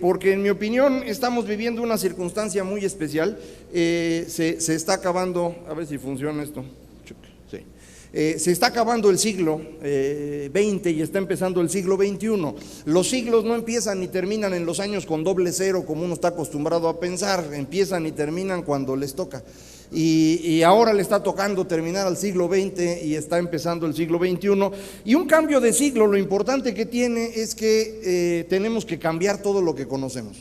porque en mi opinión estamos viviendo una circunstancia muy especial. Se está acabando, a ver si funciona esto. Sí. Se está acabando el siglo XX y está empezando el siglo XXI. Los siglos no empiezan ni terminan en los años con doble cero, como uno está acostumbrado a pensar, empiezan y terminan cuando les toca. Y ahora le está tocando terminar al siglo XX y está empezando el siglo XXI. Y un cambio de siglo, lo importante que tiene es que tenemos que cambiar todo lo que conocemos.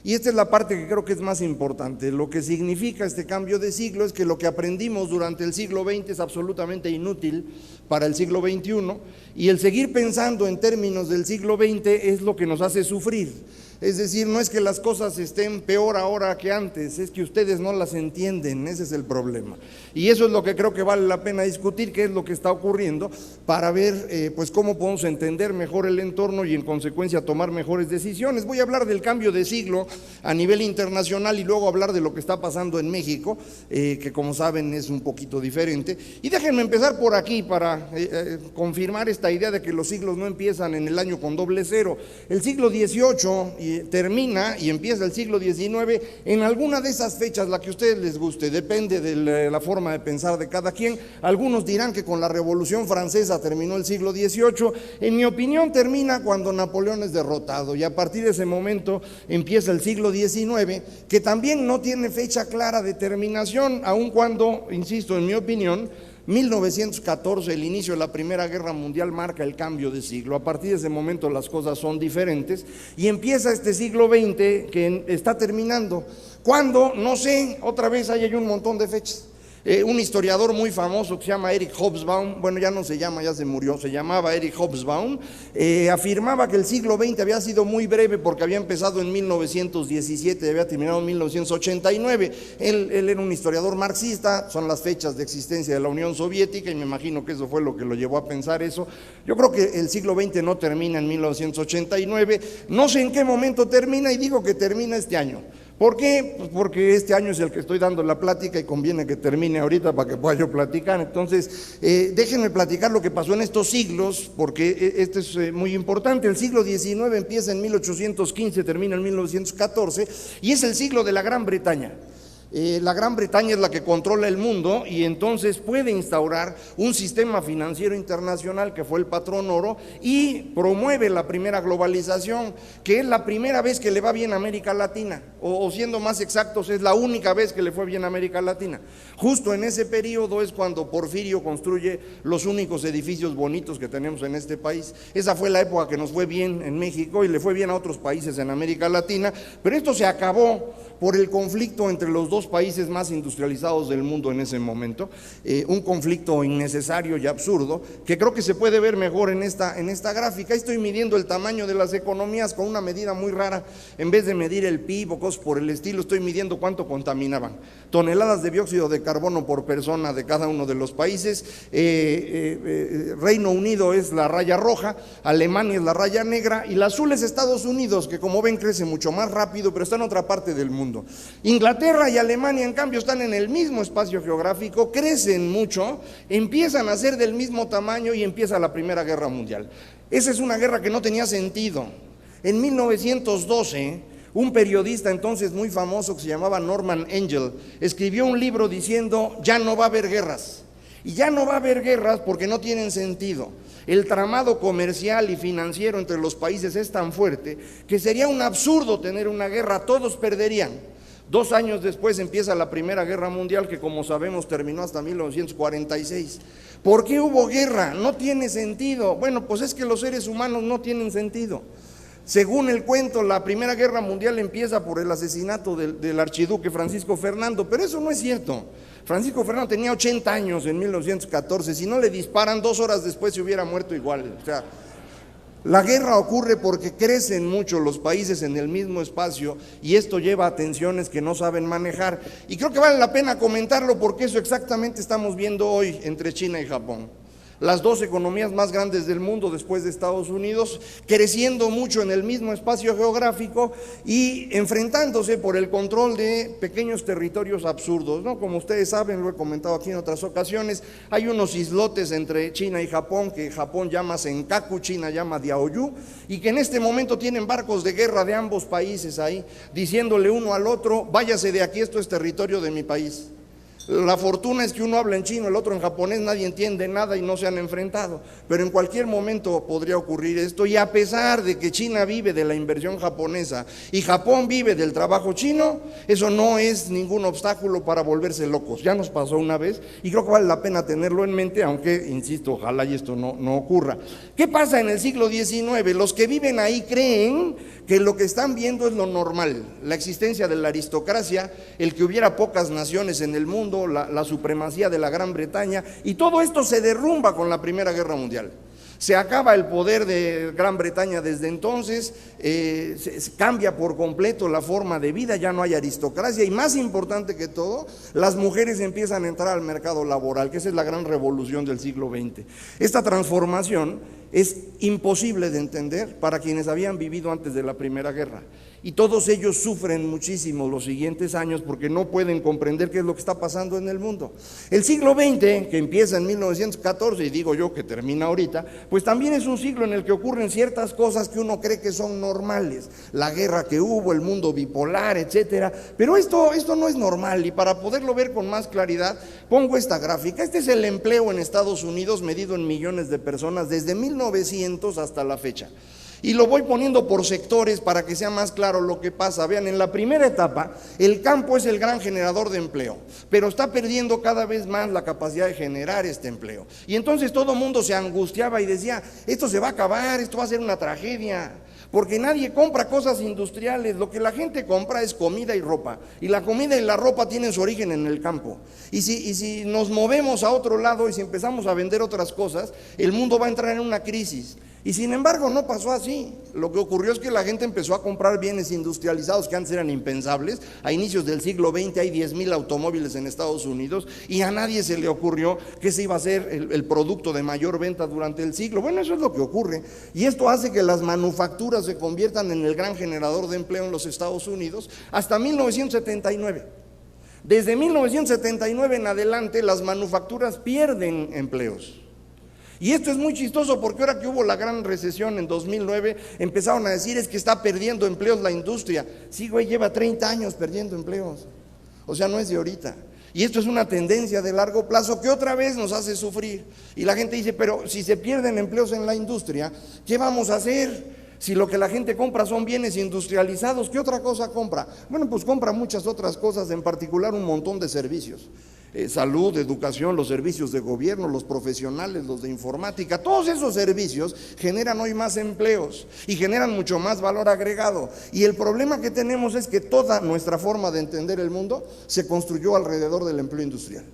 Y esta es la parte que creo que es más importante. Lo que significa este cambio de siglo es que lo que aprendimos durante el siglo XX es absolutamente inútil para el siglo XXI, y el seguir pensando en términos del siglo XX es lo que nos hace sufrir. Es decir, no es que las cosas estén peor ahora que antes, es que ustedes no las entienden, ese es el problema. Y eso es lo que creo que vale la pena discutir, qué es lo que está ocurriendo, para ver pues cómo podemos entender mejor el entorno y en consecuencia tomar mejores decisiones. Voy a hablar del cambio de siglo a nivel internacional y luego hablar de lo que está pasando en México, que como saben es un poquito diferente. Y déjenme empezar por aquí para confirmar esta idea de que los siglos no empiezan en el año con doble cero. El siglo XVIII termina y empieza el siglo XIX en alguna de esas fechas, la que a ustedes les guste, depende de la forma de pensar de cada quien. Algunos dirán que con la Revolución Francesa terminó el siglo XVIII. En mi opinión termina cuando Napoleón es derrotado, y a partir de ese momento empieza el siglo XIX, que también no tiene fecha clara de terminación, aun cuando, insisto, en mi opinión, 1914, el inicio de la Primera Guerra Mundial, marca el cambio de siglo. A partir de ese momento las cosas son diferentes y empieza este siglo XX que está terminando. ¿Cuándo? No sé, otra vez ahí hay un montón de fechas. Un historiador muy famoso que se llama Eric Hobsbawm, bueno, ya no se llama, ya se murió, se llamaba Eric Hobsbawm, afirmaba que el siglo XX había sido muy breve porque había empezado en 1917 y había terminado en 1989. Él era un historiador marxista, son las fechas de existencia de la Unión Soviética, y me imagino que eso fue lo que lo llevó a pensar eso. Yo creo que el siglo XX no termina en 1989, no sé en qué momento termina, y digo que termina este año. ¿Por qué? Pues porque este año es el que estoy dando la plática y conviene que termine ahorita para que pueda yo platicar. Entonces, déjenme platicar lo que pasó en estos siglos, porque esto es muy importante. El siglo XIX empieza en 1815, termina en 1914, y es el siglo de la Gran Bretaña. La Gran Bretaña es la que controla el mundo y entonces puede instaurar un sistema financiero internacional que fue el patrón oro, y promueve la primera globalización, que es la primera vez que le va bien a América Latina, o siendo más exactos, es la única vez que le fue bien a América Latina. Justo en ese periodo es cuando Porfirio construye los únicos edificios bonitos que tenemos en este país. Esa fue la época que nos fue bien en México y le fue bien a otros países en América Latina, pero esto se acabó por el conflicto entre los dos países más industrializados del mundo en ese momento, un conflicto innecesario y absurdo, que creo que se puede ver mejor en esta gráfica. Estoy midiendo el tamaño de las economías con una medida muy rara. En vez de medir el PIB o cosas por el estilo, estoy midiendo cuánto contaminaban, toneladas de dióxido de carbono por persona de cada uno de los países. Reino Unido es la raya roja, Alemania es la raya negra, y la azul es Estados Unidos, que como ven crece mucho más rápido, pero está en otra parte del mundo. Inglaterra y Alemania, en cambio, están en el mismo espacio geográfico, crecen mucho, empiezan a ser del mismo tamaño y empieza la Primera Guerra Mundial. Esa es una guerra que no tenía sentido. En 1912, un periodista entonces muy famoso que se llamaba Norman Angell escribió un libro diciendo: ya no va a haber guerras. Y ya no va a haber guerras porque no tienen sentido. El tramado comercial y financiero entre los países es tan fuerte que sería un absurdo tener una guerra, todos perderían. 2 años después empieza la Primera Guerra Mundial, que como sabemos terminó hasta 1946. ¿Por qué hubo guerra? No tiene sentido. Bueno, pues es que los seres humanos no tienen sentido. Según el cuento, la Primera Guerra Mundial empieza por el asesinato del archiduque Francisco Fernando, pero eso no es cierto. Francisco Fernando tenía 80 años en 1914, si no le disparan 2 horas después se hubiera muerto igual. O sea, la guerra ocurre porque crecen mucho los países en el mismo espacio y esto lleva a tensiones que no saben manejar. Y creo que vale la pena comentarlo porque eso exactamente estamos viendo hoy entre China y Japón. las dos economías más grandes del mundo después de Estados Unidos, creciendo mucho en el mismo espacio geográfico y enfrentándose por el control de pequeños territorios absurdos, ¿no? Como ustedes saben, lo he comentado aquí en otras ocasiones, hay unos islotes entre China y Japón que Japón llama Senkaku, China llama Diaoyu, y que en este momento tienen barcos de guerra de ambos países ahí, diciéndole uno al otro, váyase de aquí, esto es territorio de mi país. La fortuna es que uno habla en chino, el otro en japonés, nadie entiende nada y no se han enfrentado, pero en cualquier momento podría ocurrir esto, y a pesar de que China vive de la inversión japonesa y Japón vive del trabajo chino, eso no es ningún obstáculo para volverse locos. Ya nos pasó una vez y creo que vale la pena tenerlo en mente, aunque, insisto, ojalá y esto no ocurra. ¿Qué pasa en el siglo XIX? Los que viven ahí creen que lo que están viendo es lo normal, la existencia de la aristocracia, el que hubiera pocas naciones en el mundo, la supremacía de la Gran Bretaña, y todo esto se derrumba con la Primera Guerra Mundial. Se acaba el poder de Gran Bretaña desde entonces, se cambia por completo la forma de vida, ya no hay aristocracia, y más importante que todo, las mujeres empiezan a entrar al mercado laboral, que esa es la gran revolución del siglo XX. Esta transformación es imposible de entender para quienes habían vivido antes de la Primera Guerra. Y todos ellos sufren muchísimo los siguientes años porque no pueden comprender qué es lo que está pasando en el mundo. El siglo XX, que empieza en 1914, y digo yo que termina ahorita, pues también es un siglo en el que ocurren ciertas cosas que uno cree que son normales. La guerra que hubo, el mundo bipolar, etcétera. Pero esto no es normal, y para poderlo ver con más claridad, pongo esta gráfica. Este es el empleo en Estados Unidos medido en millones de personas desde 1900 hasta la fecha. Y lo voy poniendo por sectores para que sea más claro lo que pasa. Vean, en la primera etapa, el campo es el gran generador de empleo, pero está perdiendo cada vez más la capacidad de generar este empleo. Y entonces todo el mundo se angustiaba y decía, esto se va a acabar, esto va a ser una tragedia, porque nadie compra cosas industriales. Lo que la gente compra es comida y ropa, y la comida y la ropa tienen su origen en el campo. Y si nos movemos a otro lado y si empezamos a vender otras cosas, el mundo va a entrar en una crisis. Y sin embargo no pasó así. Lo que ocurrió es que la gente empezó a comprar bienes industrializados que antes eran impensables. A inicios del siglo XX hay 10,000 automóviles en Estados Unidos y a nadie se le ocurrió que ese iba a ser el producto de mayor venta durante el siglo. Bueno, eso es lo que ocurre, y esto hace que las manufacturas se conviertan en el gran generador de empleo en los Estados Unidos hasta 1979. Desde 1979 en adelante las manufacturas pierden empleos. Y esto es muy chistoso porque ahora que hubo la gran recesión en 2009, empezaron a decir es que está perdiendo empleos la industria. Sí, güey, lleva 30 años perdiendo empleos. O sea, no es de ahorita. Y esto es una tendencia de largo plazo que otra vez nos hace sufrir. Y la gente dice, pero si se pierden empleos en la industria, ¿qué vamos a hacer? Si lo que la gente compra son bienes industrializados, ¿qué otra cosa compra? Bueno, pues compra muchas otras cosas, en particular un montón de servicios. Salud, educación, los servicios de gobierno, los profesionales, los de informática, todos esos servicios generan hoy más empleos y generan mucho más valor agregado. Y el problema que tenemos es que toda nuestra forma de entender el mundo se construyó alrededor del empleo industrial.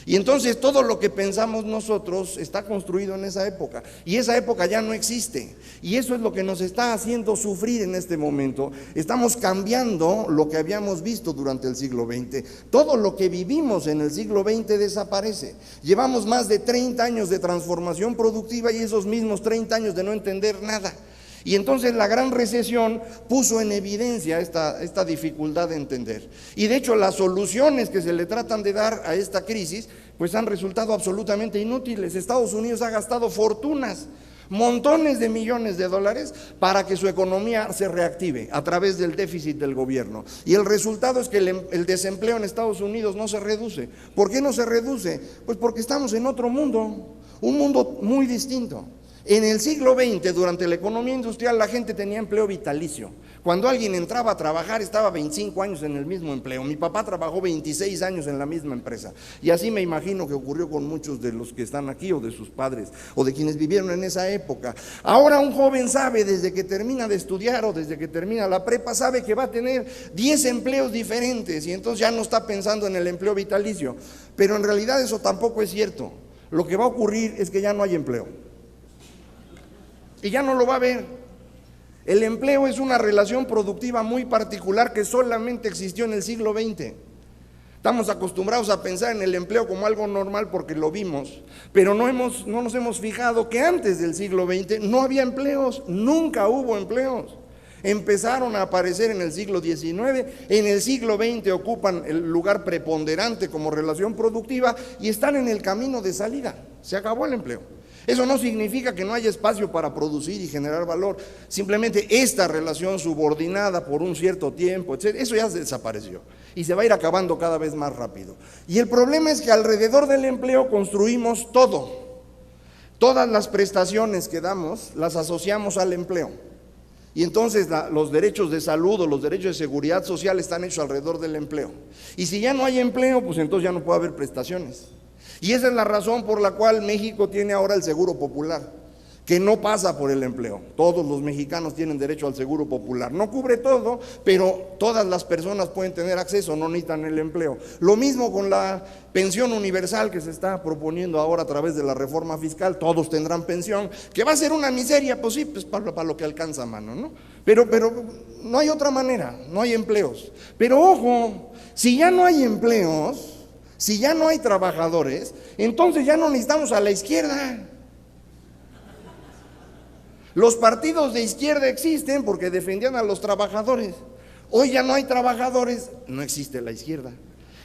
Y entonces todo lo que pensamos nosotros está construido en esa época, y esa época ya no existe, y eso es lo que nos está haciendo sufrir en este momento. Estamos cambiando lo que habíamos visto durante el siglo XX. Todo lo que vivimos en el siglo XX desaparece. Llevamos más de 30 años de transformación productiva y esos mismos 30 años de no entender nada. Y entonces la gran recesión puso en evidencia esta dificultad de entender. Y de hecho las soluciones que se le tratan de dar a esta crisis pues han resultado absolutamente inútiles. Estados Unidos ha gastado fortunas, montones de millones de dólares para que su economía se reactive a través del déficit del gobierno. Y el resultado es que el desempleo en Estados Unidos no se reduce. ¿Por qué no se reduce? Pues porque estamos en otro mundo, un mundo muy distinto. En el siglo XX, durante la economía industrial, la gente tenía empleo vitalicio. Cuando alguien entraba a trabajar, estaba 25 años en el mismo empleo. Mi papá trabajó 26 años en la misma empresa. Y así me imagino que ocurrió con muchos de los que están aquí, o de sus padres, o de quienes vivieron en esa época. Ahora un joven sabe, desde que termina de estudiar o desde que termina la prepa, sabe que va a tener 10 empleos diferentes, y entonces ya no está pensando en el empleo vitalicio. Pero en realidad eso tampoco es cierto. Lo que va a ocurrir es que ya no hay empleo. Y ya no lo va a ver. El empleo es una relación productiva muy particular que solamente existió en el siglo XX. Estamos acostumbrados a pensar en el empleo como algo normal porque lo vimos, pero no nos hemos fijado que antes del siglo XX no había empleos, nunca hubo empleos. Empezaron a aparecer en el siglo XIX, en el siglo XX ocupan el lugar preponderante como relación productiva y están en el camino de salida. Se acabó el empleo. Eso no significa que no haya espacio para producir y generar valor, simplemente esta relación subordinada por un cierto tiempo, etc., eso ya desapareció y se va a ir acabando cada vez más rápido. Y el problema es que alrededor del empleo construimos todo. Todas las prestaciones que damos las asociamos al empleo. Y entonces los derechos de salud o los derechos de seguridad social están hechos alrededor del empleo. Y si ya no hay empleo, pues entonces ya no puede haber prestaciones. Y esa es la razón por la cual México tiene ahora el Seguro Popular, que no pasa por el empleo. Todos los mexicanos tienen derecho al Seguro Popular. No cubre todo, pero todas las personas pueden tener acceso, no necesitan el empleo. Lo mismo con la pensión universal que se está proponiendo ahora a través de la reforma fiscal. Todos tendrán pensión, que va a ser una miseria, pues sí, pues para lo que alcanza a mano, ¿no? Pero no hay otra manera, no hay empleos. Pero ojo, si ya no hay empleos, si ya no hay trabajadores, entonces ya no necesitamos a la izquierda. Los partidos de izquierda existen porque defendían a los trabajadores. Hoy ya no hay trabajadores, no existe la izquierda.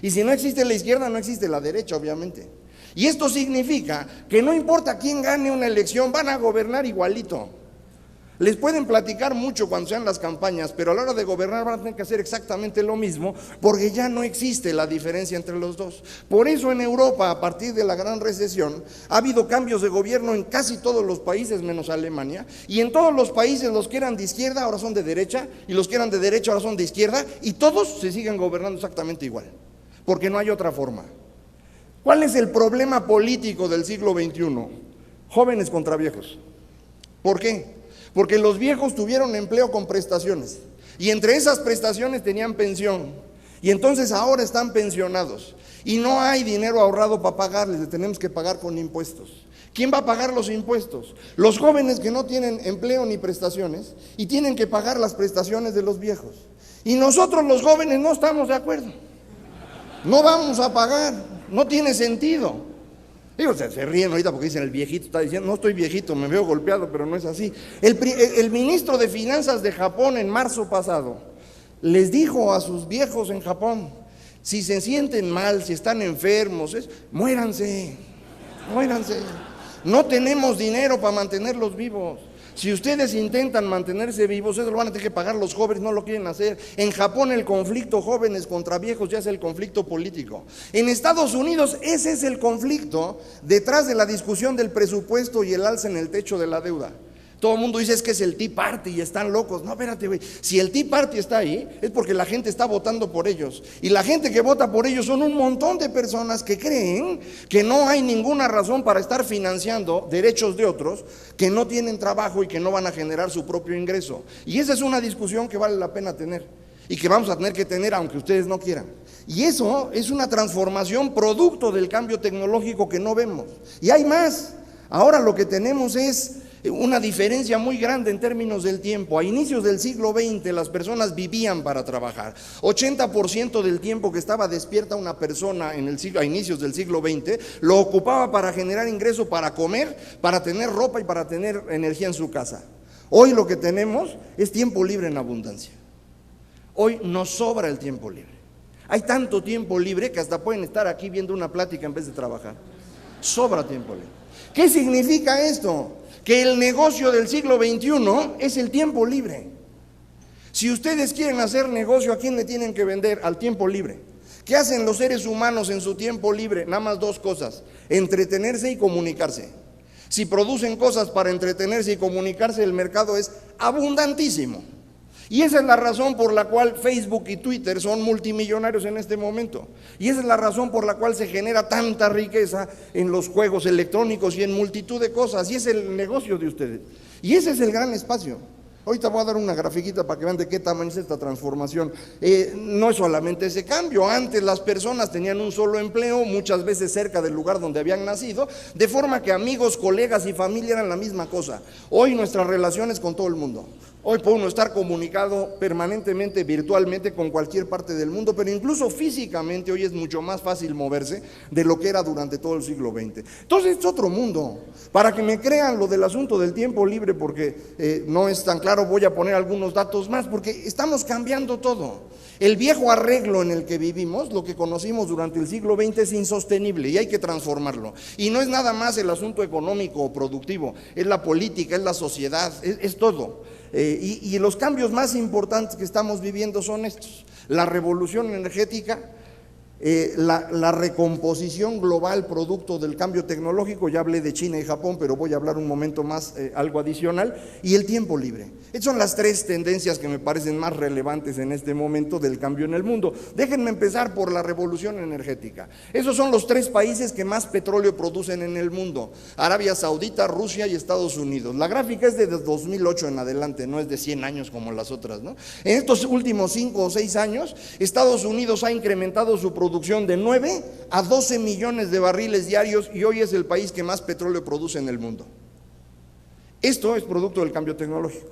Y si no existe la izquierda, no existe la derecha, obviamente. Y esto significa que no importa quién gane una elección, van a gobernar igualito. Les pueden platicar mucho cuando sean las campañas, pero a la hora de gobernar van a tener que hacer exactamente lo mismo, porque ya no existe la diferencia entre los dos. Por eso en Europa, a partir de la gran recesión, ha habido cambios de gobierno en casi todos los países, menos Alemania, y en todos los países los que eran de izquierda ahora son de derecha, y los que eran de derecha ahora son de izquierda, y todos se siguen gobernando exactamente igual, porque no hay otra forma. ¿Cuál es el problema político del siglo XXI? Jóvenes contra viejos. ¿Por qué? Porque los viejos tuvieron empleo con prestaciones y entre esas prestaciones tenían pensión y entonces ahora están pensionados y no hay dinero ahorrado para pagarles, les tenemos que pagar con impuestos. ¿Quién va a pagar los impuestos? Los jóvenes que no tienen empleo ni prestaciones y tienen que pagar las prestaciones de los viejos. Y nosotros los jóvenes no estamos de acuerdo, no vamos a pagar, no tiene sentido. Digo, se ríen ahorita porque dicen el viejito está diciendo, no estoy viejito, me veo golpeado, pero no es así. El ministro de Finanzas de Japón en marzo pasado les dijo a sus viejos en Japón, si se sienten mal, si están enfermos, muéranse, no tenemos dinero para mantenerlos vivos. Si ustedes intentan mantenerse vivos, eso lo van a tener que pagar los jóvenes, no lo quieren hacer. En Japón el conflicto jóvenes contra viejos ya es el conflicto político. En Estados Unidos ese es el conflicto detrás de la discusión del presupuesto y el alza en el techo de la deuda. Todo el mundo dice es que es el Tea Party y están locos. No, espérate, güey. Si el Tea Party está ahí, es porque la gente está votando por ellos. Y la gente que vota por ellos son un montón de personas que creen que no hay ninguna razón para estar financiando derechos de otros que no tienen trabajo y que no van a generar su propio ingreso. Y esa es una discusión que vale la pena tener y que vamos a tener que tener aunque ustedes no quieran. Y eso es una transformación producto del cambio tecnológico que no vemos. Y hay más. Ahora lo que tenemos es una diferencia muy grande en términos del tiempo. A inicios del siglo XX las personas vivían para trabajar. 80% del tiempo que estaba despierta una persona a inicios del siglo XX lo ocupaba para generar ingreso, para comer, para tener ropa y para tener energía en su casa. Hoy lo que tenemos es tiempo libre en abundancia. Hoy nos sobra el tiempo libre. Hay tanto tiempo libre que hasta pueden estar aquí viendo una plática en vez de trabajar. Sobra tiempo libre. ¿Qué significa esto? Que el negocio del siglo XXI es el tiempo libre. Si ustedes quieren hacer negocio, ¿a quién le tienen que vender? Al tiempo libre. ¿Qué hacen los seres humanos en su tiempo libre? Nada más dos cosas: entretenerse y comunicarse. Si producen cosas para entretenerse y comunicarse, el mercado es abundantísimo. Y esa es la razón por la cual Facebook y Twitter son multimillonarios en este momento. Y esa es la razón por la cual se genera tanta riqueza en los juegos electrónicos y en multitud de cosas. Y es el negocio de ustedes. Y ese es el gran espacio. Ahorita voy a dar una grafiquita para que vean de qué tamaño es esta transformación. No es solamente ese cambio. Antes las personas tenían un solo empleo, muchas veces cerca del lugar donde habían nacido, de forma que amigos, colegas y familia eran la misma cosa. Hoy nuestras relaciones con todo el mundo. Hoy puede uno estar comunicado permanentemente, virtualmente, con cualquier parte del mundo, pero incluso físicamente hoy es mucho más fácil moverse de lo que era durante todo el siglo XX. Entonces es otro mundo. Para que me crean lo del asunto del tiempo libre, porque no es tan claro, voy a poner algunos datos más, porque estamos cambiando todo. El viejo arreglo en el que vivimos, lo que conocimos durante el siglo XX, es insostenible y hay que transformarlo. Y no es nada más el asunto económico o productivo, es la política, es la sociedad, es todo. Y los cambios más importantes que estamos viviendo son estos: la revolución energética, la recomposición global producto del cambio tecnológico. Ya hablé de China y Japón, pero voy a hablar un momento más algo adicional, y el tiempo libre. Estas son las tres tendencias que me parecen más relevantes en este momento del cambio en el mundo. Déjenme empezar por la revolución energética. Esos son los tres países que más petróleo producen en el mundo: Arabia Saudita, Rusia y Estados Unidos. La gráfica es de 2008 en adelante, no es de 100 años como las otras, ¿no? En estos últimos 5 o 6 años, Estados Unidos ha incrementado su producción de 9 a 12 millones de barriles diarios y hoy es el país que más petróleo produce en el mundo. Esto es producto del cambio tecnológico,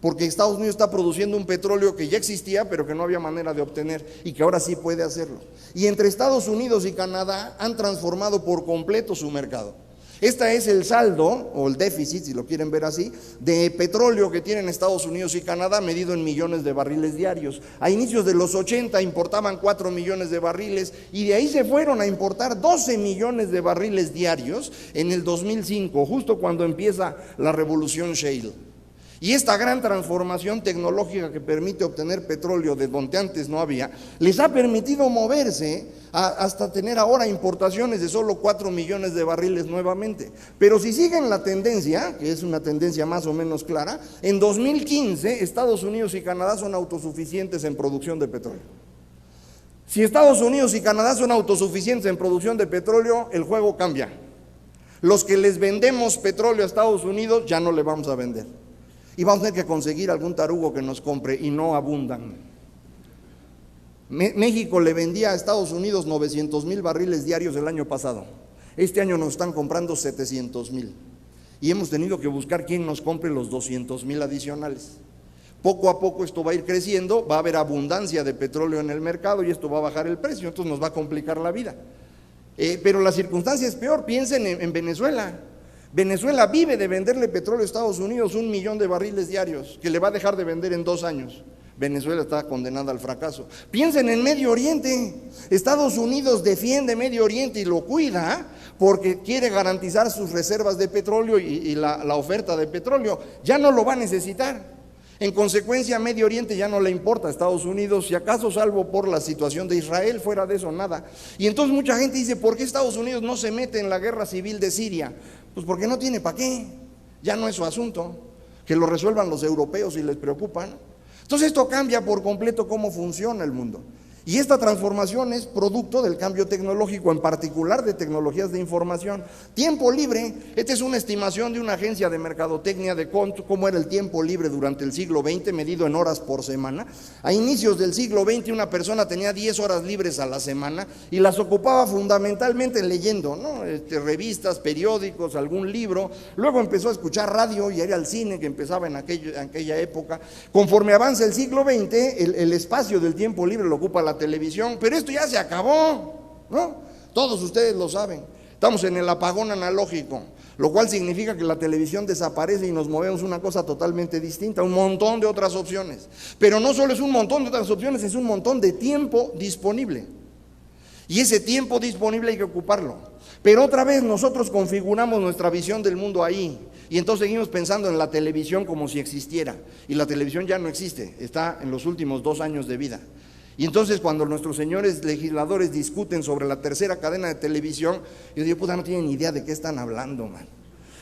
porque Estados Unidos está produciendo un petróleo que ya existía pero que no había manera de obtener y que ahora sí puede hacerlo. Y entre Estados Unidos y Canadá han transformado por completo su mercado. Este es el saldo, o el déficit, si lo quieren ver así, de petróleo que tienen Estados Unidos y Canadá, medido en millones de barriles diarios. A inicios de los 80 importaban 4 millones de barriles y de ahí se fueron a importar 12 millones de barriles diarios en el 2005, justo cuando empieza la revolución shale. Y esta gran transformación tecnológica que permite obtener petróleo de donde antes no había, les ha permitido moverse hasta tener ahora importaciones de solo 4 millones de barriles nuevamente. Pero si siguen la tendencia, que es una tendencia más o menos clara, en 2015 Estados Unidos y Canadá son autosuficientes en producción de petróleo. Si Estados Unidos y Canadá son autosuficientes en producción de petróleo, el juego cambia. Los que les vendemos petróleo a Estados Unidos ya no le vamos a vender. Y vamos a tener que conseguir algún tarugo que nos compre, y no abundan. México le vendía a Estados Unidos 900,000 barriles diarios el año pasado. Este año nos están comprando 700,000. Y hemos tenido que buscar quién nos compre los 200,000 adicionales. Poco a poco esto va a ir creciendo, va a haber abundancia de petróleo en el mercado y esto va a bajar el precio, entonces nos va a complicar la vida. Pero la circunstancia es peor. Piensen en Venezuela. Venezuela vive de venderle petróleo a Estados Unidos 1 millón de barriles diarios, que le va a dejar de vender en 2 años. Venezuela está condenada al fracaso. Piensen en Medio Oriente. Estados Unidos defiende Medio Oriente y lo cuida porque quiere garantizar sus reservas de petróleo y la oferta de petróleo. Ya no lo va a necesitar. En consecuencia, Medio Oriente ya no le importa a Estados Unidos, si acaso salvo por la situación de Israel, fuera de eso nada. Y entonces mucha gente dice: ¿por qué Estados Unidos no se mete en la guerra civil de Siria? Pues porque no tiene para qué, ya no es su asunto, que lo resuelvan los europeos si les preocupan. Entonces esto cambia por completo cómo funciona el mundo. Y esta transformación es producto del cambio tecnológico, en particular de tecnologías de información. Tiempo libre, esta es una estimación de una agencia de mercadotecnia de cómo era el tiempo libre durante el siglo XX, medido en horas por semana. A inicios del siglo XX una persona tenía 10 horas libres a la semana y las ocupaba fundamentalmente leyendo, ¿no? Revistas, periódicos, algún libro. Luego empezó a escuchar radio y era el cine que empezaba en aquella época. Conforme avanza el siglo XX, el espacio del tiempo libre lo ocupa la televisión, pero esto ya se acabó, ¿no? Todos ustedes lo saben. Estamos en el apagón analógico, lo cual significa que la televisión desaparece y nos movemos a una cosa totalmente distinta, un montón de otras opciones. Pero no solo es un montón de otras opciones, es un montón de tiempo disponible. Y ese tiempo disponible hay que ocuparlo. Pero otra vez nosotros configuramos nuestra visión del mundo ahí. Y entonces seguimos pensando en la televisión como si existiera. Y la televisión ya no existe, está en los últimos 2 años de vida. Y entonces cuando nuestros señores legisladores discuten sobre la tercera cadena de televisión, yo digo: puta, no tienen ni idea de qué están hablando, man.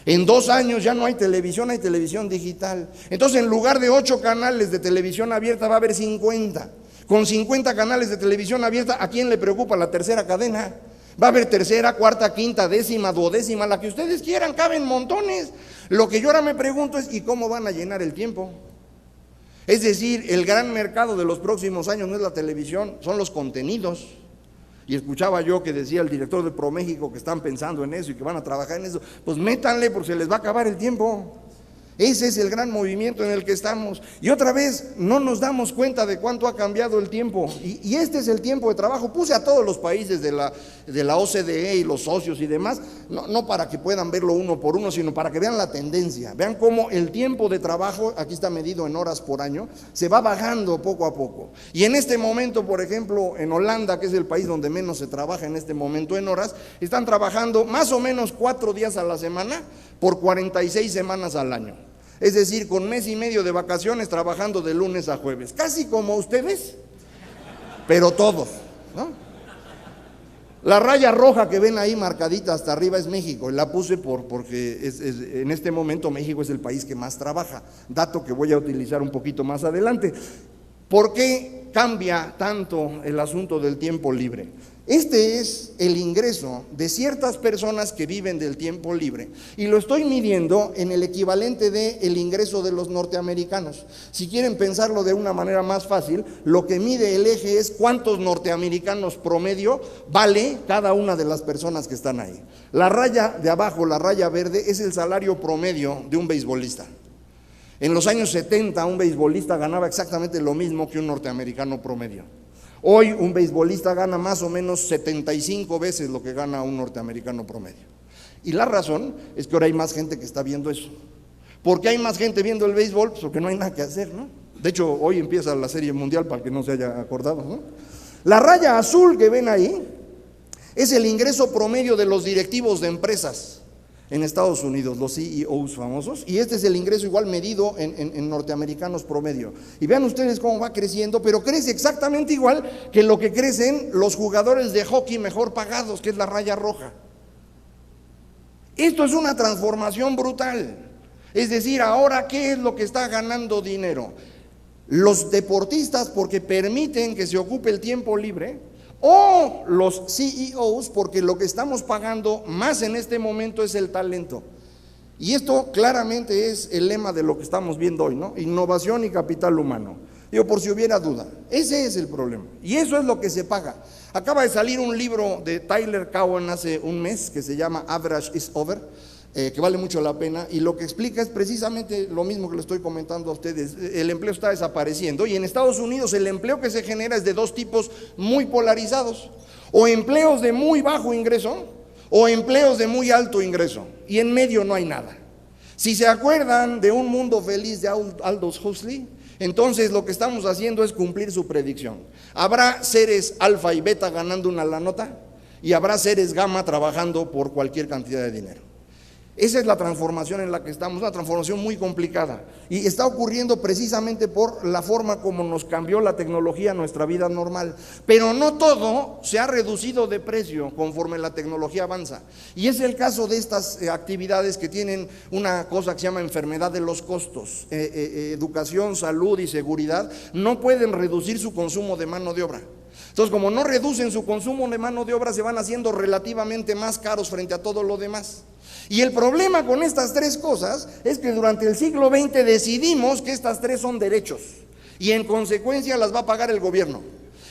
En 2 años ya no hay televisión digital. Entonces en lugar de 8 canales de televisión abierta va a haber 50. Con 50 canales de televisión abierta, ¿a quién le preocupa la tercera cadena? Va a haber tercera, cuarta, quinta, décima, duodécima, la que ustedes quieran, caben montones. Lo que yo ahora me pregunto es: ¿y cómo van a llenar el tiempo? Es decir, el gran mercado de los próximos años no es la televisión, son los contenidos. Y escuchaba yo que decía el director de ProMéxico que están pensando en eso y que van a trabajar en eso. Pues métanle, porque se les va a acabar el tiempo. Ese es el gran movimiento en el que estamos. Y otra vez, no nos damos cuenta de cuánto ha cambiado el tiempo. Y este es el tiempo de trabajo. Puse a todos los países de la OCDE y los socios y demás, no para que puedan verlo uno por uno, sino para que vean la tendencia. Vean cómo el tiempo de trabajo, aquí está medido en horas por año, se va bajando poco a poco. Y en este momento, por ejemplo, en Holanda, que es el país donde menos se trabaja en este momento en horas, están trabajando más o menos 4 días a la semana por 46 semanas al año. Es decir, con mes y medio de vacaciones trabajando de lunes a jueves, casi como ustedes, pero todos, ¿no? La raya roja que ven ahí marcadita hasta arriba es México, y la puse porque en este momento México es el país que más trabaja, dato que voy a utilizar un poquito más adelante. ¿Por qué cambia tanto el asunto del tiempo libre? Este es el ingreso de ciertas personas que viven del tiempo libre y lo estoy midiendo en el equivalente del ingreso de los norteamericanos. Si quieren pensarlo de una manera más fácil, lo que mide el eje es cuántos norteamericanos promedio vale cada una de las personas que están ahí. La raya de abajo, la raya verde, es el salario promedio de un beisbolista. En los años 70 un beisbolista ganaba exactamente lo mismo que un norteamericano promedio. Hoy un beisbolista gana más o menos 75 veces lo que gana un norteamericano promedio. Y la razón es que ahora hay más gente que está viendo eso. ¿Por qué hay más gente viendo el béisbol? Pues porque no hay nada que hacer, ¿no? De hecho, hoy empieza la Serie Mundial para que no se haya acordado, ¿no? La raya azul que ven ahí es el ingreso promedio de los directivos de empresas en Estados Unidos, los CEOs famosos, y este es el ingreso igual medido en norteamericanos promedio. Y vean ustedes cómo va creciendo, pero crece exactamente igual que lo que crecen los jugadores de hockey mejor pagados, que es la raya roja. Esto es una transformación brutal. Es decir, ahora, ¿qué es lo que está ganando dinero? Los deportistas, porque permiten que se ocupe el tiempo libre, o los CEOs, porque lo que estamos pagando más en este momento es el talento. Y esto claramente es el lema de lo que estamos viendo hoy, ¿no? Innovación y capital humano. Digo, por si hubiera duda, ese es el problema. Y eso es lo que se paga. Acaba de salir un libro de Tyler Cowen hace un mes que se llama Average is Over, que vale mucho la pena, y lo que explica es precisamente lo mismo que le estoy comentando a ustedes. El empleo está desapareciendo y en Estados Unidos el empleo que se genera es de dos tipos muy polarizados: o empleos de muy bajo ingreso o empleos de muy alto ingreso, y en medio no hay nada. Si se acuerdan de Un Mundo Feliz de Aldous Huxley, entonces lo que estamos haciendo es cumplir su predicción. Habrá seres alfa y beta ganando una la nota y habrá seres gamma trabajando por cualquier cantidad de dinero. Esa es la transformación en la que estamos, una transformación muy complicada, y está ocurriendo precisamente por la forma como nos cambió la tecnología a nuestra vida normal. Pero no todo se ha reducido de precio conforme la tecnología avanza, y es el caso de estas actividades que tienen una cosa que se llama enfermedad de los costos. Educación, salud y seguridad no pueden reducir su consumo de mano de obra. Entonces, como no reducen su consumo de mano de obra, se van haciendo relativamente más caros frente a todo lo demás. Y el problema con estas tres cosas es que durante el siglo XX decidimos que estas tres son derechos y en consecuencia las va a pagar el gobierno.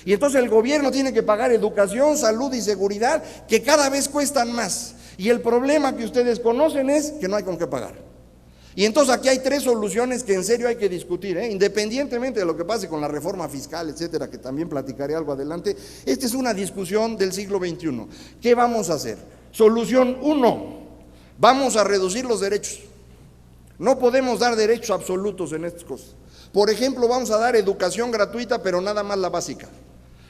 Y entonces el gobierno tiene que pagar educación, salud y seguridad, que cada vez cuestan más. Y el problema que ustedes conocen es que no hay con qué pagar. Y entonces aquí hay tres soluciones que en serio hay que discutir, independientemente de lo que pase con la reforma fiscal, etcétera, que también platicaré algo adelante. Esta es una discusión del siglo XXI. ¿Qué vamos a hacer? Solución 1. Vamos a reducir los derechos. No podemos dar derechos absolutos en estas cosas. Por ejemplo, vamos a dar educación gratuita, pero nada más la básica.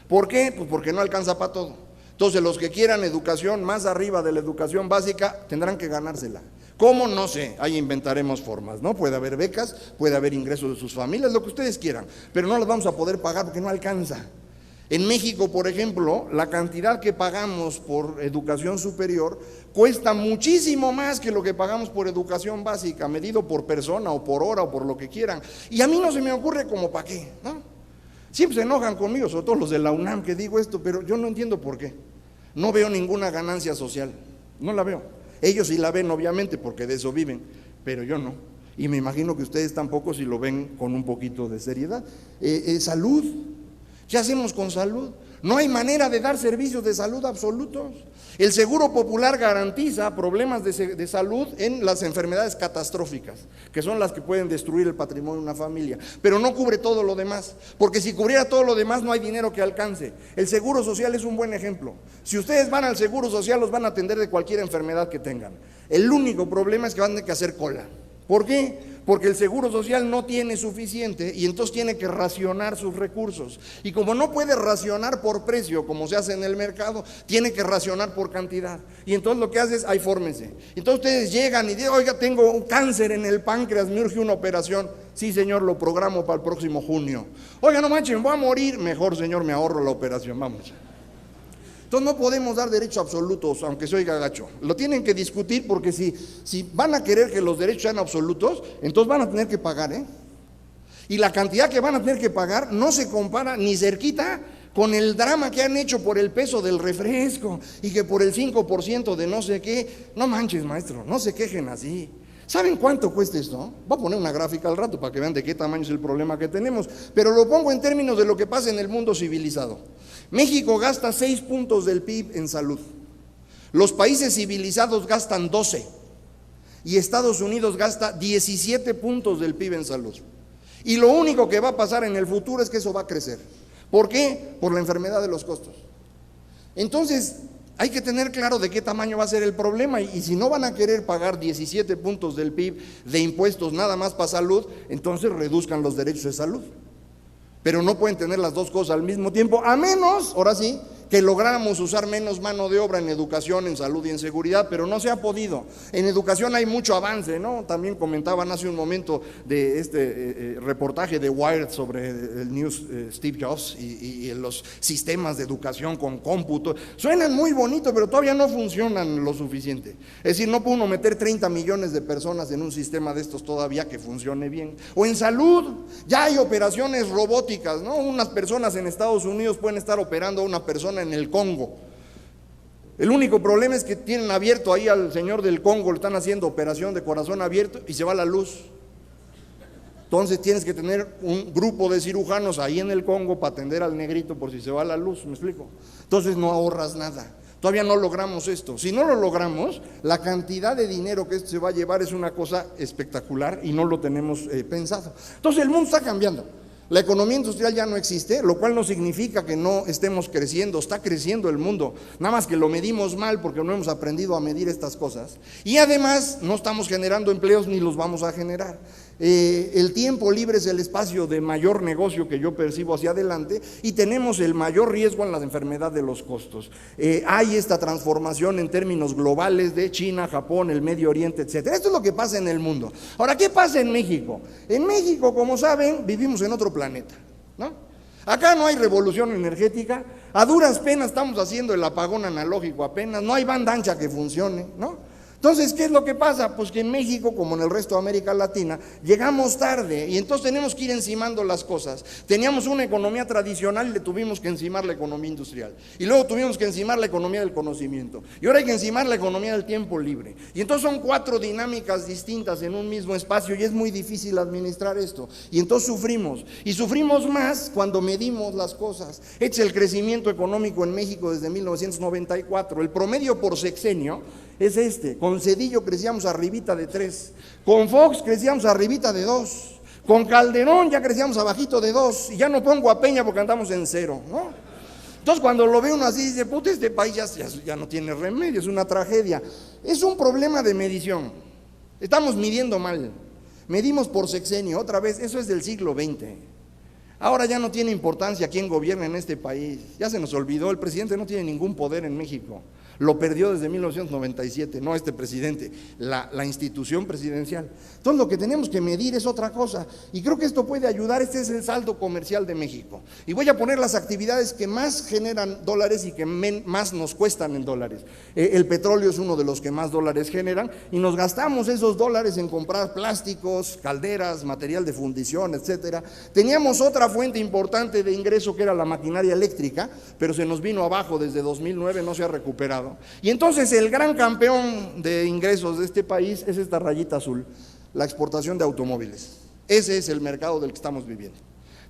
¿Por qué? Pues porque no alcanza para todo. Entonces, los que quieran educación más arriba de la educación básica tendrán que ganársela. ¿Cómo? No sé, ahí inventaremos formas, ¿no? Puede haber becas, puede haber ingresos de sus familias, lo que ustedes quieran, pero no las vamos a poder pagar porque no alcanza. En México, por ejemplo, la cantidad que pagamos por educación superior cuesta muchísimo más que lo que pagamos por educación básica, medido por persona o por hora o por lo que quieran. Y a mí no se me ocurre como para qué, ¿no? Siempre se enojan conmigo, sobre todo los de la UNAM, que digo esto, pero yo no entiendo por qué. No veo ninguna ganancia social, no la veo. Ellos sí la ven, obviamente, porque de eso viven, pero yo no. Y me imagino que ustedes tampoco, si lo ven con un poquito de seriedad. Salud. ¿Qué hacemos con salud? No hay manera de dar servicios de salud absolutos. El Seguro Popular garantiza problemas de salud en las enfermedades catastróficas, que son las que pueden destruir el patrimonio de una familia, pero no cubre todo lo demás, porque si cubriera todo lo demás no hay dinero que alcance. El Seguro Social es un buen ejemplo. Si ustedes van al Seguro Social, los van a atender de cualquier enfermedad que tengan. El único problema es que van a tener que hacer cola. ¿Por qué? Porque el Seguro Social no tiene suficiente y entonces tiene que racionar sus recursos. Y como no puede racionar por precio, como se hace en el mercado, tiene que racionar por cantidad. Y entonces lo que hace es, ahí fórmense. Entonces ustedes llegan y dicen, oiga, tengo un cáncer en el páncreas, me urge una operación. Sí, señor, lo programo para el próximo junio. Oiga, no manchen, voy a morir. Mejor, señor, me ahorro la operación, vamos. Entonces no podemos dar derechos absolutos, aunque se oiga gacho. Lo tienen que discutir porque si van a querer que los derechos sean absolutos, entonces van a tener que pagar, ¿eh? Y la cantidad que van a tener que pagar no se compara ni cerquita con el drama que han hecho por el peso del refresco y que por el 5% de no sé qué. No manches, maestro, no se quejen así. ¿Saben cuánto cuesta esto? Voy a poner una gráfica al rato para que vean de qué tamaño es el problema que tenemos, pero lo pongo en términos de lo que pasa en el mundo civilizado. México gasta 6 puntos del PIB en salud. Los países civilizados gastan 12 y Estados Unidos gasta 17 puntos del PIB en salud. Y lo único que va a pasar en el futuro es que eso va a crecer. ¿Por qué? Por la enfermedad de los costos. Entonces, hay que tener claro de qué tamaño va a ser el problema y si no van a querer pagar 17 puntos del PIB de impuestos nada más para salud, entonces reduzcan los derechos de salud. Pero no pueden tener las dos cosas al mismo tiempo, a menos, ahora sí, que lográramos usar menos mano de obra en educación, en salud y en seguridad, pero no se ha podido. En educación hay mucho avance, ¿no? También comentaban hace un momento de este reportaje de Wired sobre el news Steve Jobs y los sistemas de educación con cómputo. Suenan muy bonitos, pero todavía no funcionan lo suficiente. Es decir, no puede uno meter 30 millones de personas en un sistema de estos todavía que funcione bien. O en salud, ya hay operaciones robóticas, ¿no? Unas personas en Estados Unidos pueden estar operando a una persona en el Congo. El único problema es que tienen abierto ahí al señor del Congo, le están haciendo operación de corazón abierto y se va la luz. Entonces tienes que tener un grupo de cirujanos ahí en el Congo para atender al negrito por si se va la luz, ¿me explico? Entonces no ahorras nada. Todavía no logramos esto. Si no lo logramos, la cantidad de dinero que esto se va a llevar es una cosa espectacular y no lo tenemos pensado. Entonces el mundo está cambiando. La economía industrial ya no existe, lo cual no significa que no estemos creciendo, está creciendo el mundo, nada más que lo medimos mal porque no hemos aprendido a medir estas cosas. Y además no estamos generando empleos ni los vamos a generar. El tiempo libre es el espacio de mayor negocio que yo percibo hacia adelante y tenemos el mayor riesgo en la enfermedad de los costos. Hay esta transformación en términos globales de China, Japón, el Medio Oriente, etcétera. Esto es lo que pasa en el mundo. Ahora, ¿qué pasa en México? En México, como saben, vivimos en otro planeta, ¿no? Acá no hay revolución energética, a duras penas estamos haciendo el apagón analógico apenas, no hay banda ancha que funcione, ¿no? Entonces, ¿qué es lo que pasa? Pues que en México, como en el resto de América Latina, llegamos tarde y entonces tenemos que ir encimando las cosas. Teníamos una economía tradicional y le tuvimos que encimar la economía industrial. Y luego tuvimos que encimar la economía del conocimiento. Y ahora hay que encimar la economía del tiempo libre. Y entonces son 4 dinámicas distintas en un mismo espacio y es muy difícil administrar esto. Y entonces sufrimos. Y sufrimos más cuando medimos las cosas. Este es el crecimiento económico en México desde 1994. El promedio por sexenio es este. Con Cedillo crecíamos arribita de 3, con Fox crecíamos arribita de 2, con Calderón ya crecíamos abajito de 2, y ya no pongo a Peña porque andamos en 0, ¿no? Entonces cuando lo ve uno así dice, puta, este país ya no tiene remedio, es una tragedia. Es un problema de medición, estamos midiendo mal, medimos por sexenio, otra vez, eso es del siglo XX. Ahora ya no tiene importancia quién gobierna en este país, ya se nos olvidó, el presidente no tiene ningún poder en México. Lo perdió desde 1997, no este presidente, la institución presidencial. Entonces lo que tenemos que medir es otra cosa y creo que esto puede ayudar. Este es el saldo comercial de México y voy a poner las actividades que más generan dólares y que más nos cuestan en dólares. El petróleo es uno de los que más dólares generan y nos gastamos esos dólares en comprar plásticos, calderas, material de fundición, etcétera. Teníamos otra fuente importante de ingreso que era la maquinaria eléctrica, pero se nos vino abajo desde 2009, no se ha recuperado. Y entonces el gran campeón de ingresos de este país es esta rayita azul, la exportación de automóviles. Ese es el mercado del que estamos viviendo.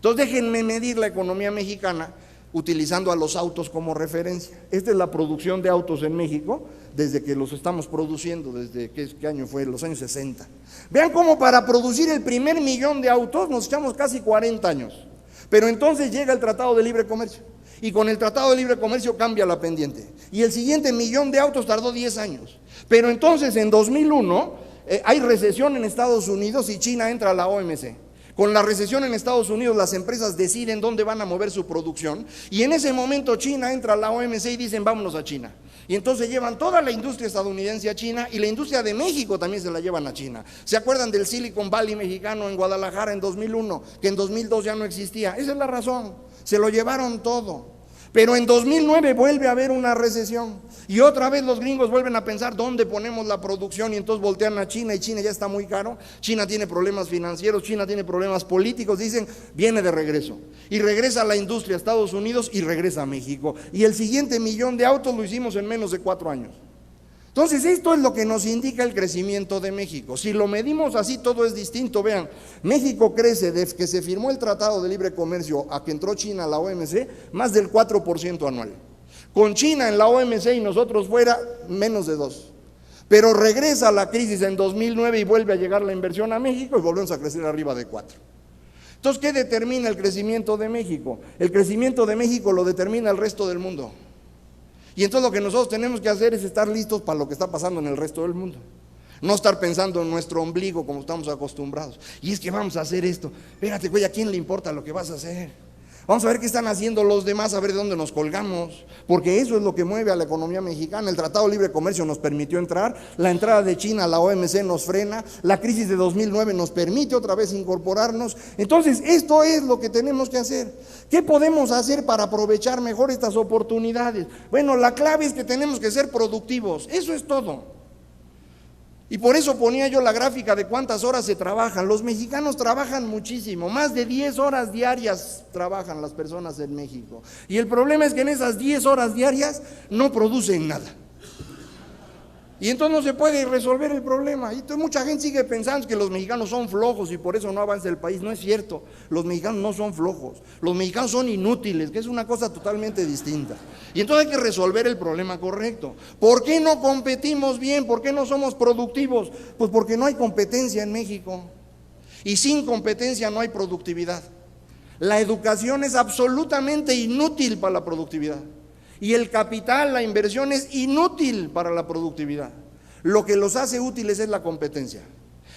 Entonces déjenme medir la economía mexicana utilizando a los autos como referencia. Esta es la producción de autos en México desde que los estamos produciendo, desde ¿qué año fue? Los años 60. Vean cómo para producir el primer millón de autos nos echamos casi 40 años. Pero entonces llega el Tratado de Libre Comercio y con el Tratado de Libre Comercio cambia la pendiente. Y el siguiente millón de autos tardó 10 años. Pero entonces en 2001 hay recesión en Estados Unidos y China entra a la OMC. Con la recesión en Estados Unidos las empresas deciden dónde van a mover su producción y en ese momento China entra a la OMC y dicen vámonos a China. Y entonces llevan toda la industria estadounidense a China y la industria de México también se la llevan a China. ¿Se acuerdan del Silicon Valley mexicano en Guadalajara en 2001? Que en 2002 ya no existía. Esa es la razón, se lo llevaron todo. Pero en 2009 vuelve a haber una recesión y otra vez los gringos vuelven a pensar dónde ponemos la producción y entonces voltean a China y China ya está muy caro, China tiene problemas financieros, China tiene problemas políticos, dicen viene de regreso y regresa a la industria a Estados Unidos y regresa a México y el siguiente millón de autos lo hicimos en menos de 4 años. Entonces esto es lo que nos indica el crecimiento de México. Si lo medimos así todo es distinto. Vean, México crece desde que se firmó el Tratado de Libre Comercio a que entró China a la OMC más del 4% anual. Con China en la OMC y nosotros fuera menos de 2%. Pero regresa la crisis en 2009 y vuelve a llegar la inversión a México y volvemos a crecer arriba de 4%. Entonces, ¿qué determina el crecimiento de México? El crecimiento de México lo determina el resto del mundo. Y entonces lo que nosotros tenemos que hacer es estar listos para lo que está pasando en el resto del mundo. No estar pensando en nuestro ombligo como estamos acostumbrados. Y es que vamos a hacer esto. Espérate, güey, ¿a quién le importa lo que vas a hacer? Vamos a ver qué están haciendo los demás, a ver de dónde nos colgamos. Porque eso es lo que mueve a la economía mexicana. El Tratado de Libre Comercio nos permitió entrar. La entrada de China a la OMC nos frena. La crisis de 2009 nos permite otra vez incorporarnos. Entonces, esto es lo que tenemos que hacer. ¿Qué podemos hacer para aprovechar mejor estas oportunidades? Bueno, la clave es que tenemos que ser productivos. Eso es todo. Y por eso ponía yo la gráfica de cuántas horas se trabajan. Los mexicanos trabajan muchísimo, más de 10 horas diarias trabajan las personas en México. Y el problema es que en esas 10 horas diarias no producen nada. Y entonces no se puede resolver el problema. Y entonces mucha gente sigue pensando que los mexicanos son flojos y por eso no avanza el país. No es cierto, los mexicanos no son flojos, los mexicanos son inútiles, que es una cosa totalmente distinta. Y entonces hay que resolver el problema correcto. ¿Por qué no competimos bien? ¿Por qué no somos productivos? Pues porque no hay competencia en México. Y sin competencia no hay productividad. La educación es absolutamente inútil para la productividad. Y el capital, la inversión es inútil para la productividad. Lo que los hace útiles es la competencia.